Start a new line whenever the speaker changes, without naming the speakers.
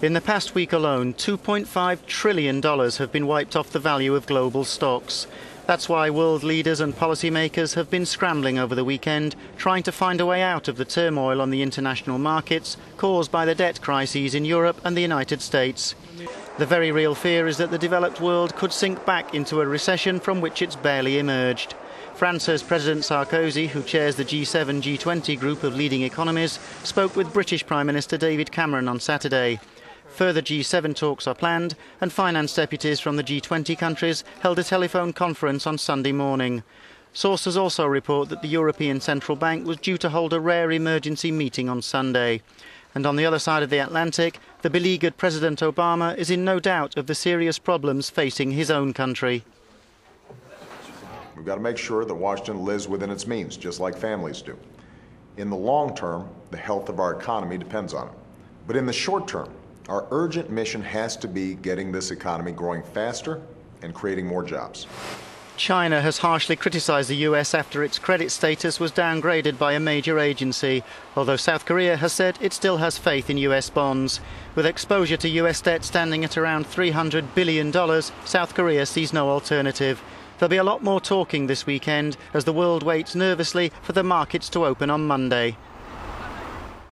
In the past week alone, $2.5 trillion have been wiped off the value of global stocks. That's why world leaders and policymakers have been scrambling over the weekend, trying to find a way out of the turmoil on the international markets caused by the debt crises in Europe and the United States. The very real fear is that the developed world could sink back into a recession from which it's barely emerged. France's President Sarkozy, who chairs the G7 G20 group of leading economies, spoke with British Prime Minister David Cameron on Saturday. Further G7 talks are planned, and finance deputies from the G20 countries held a telephone conference on Sunday morning. Sources also report that the European Central Bank was due to hold a rare emergency meeting on Sunday. And on the other side of the Atlantic, the beleaguered President Obama is in no doubt of the serious problems facing his own country.
We've got to make sure that Washington lives within its means, just like families do. In the long term, the health of our economy depends on it. But in the short term, our urgent mission has to be getting this economy growing faster and creating more jobs.
China has harshly criticized the US after its credit status was downgraded by a major agency, although South Korea has said it still has faith in US bonds. With exposure to US debt standing at around $300 billion, South Korea sees no alternative. There'll be a lot more talking this weekend as the world waits nervously for the markets to open on Monday.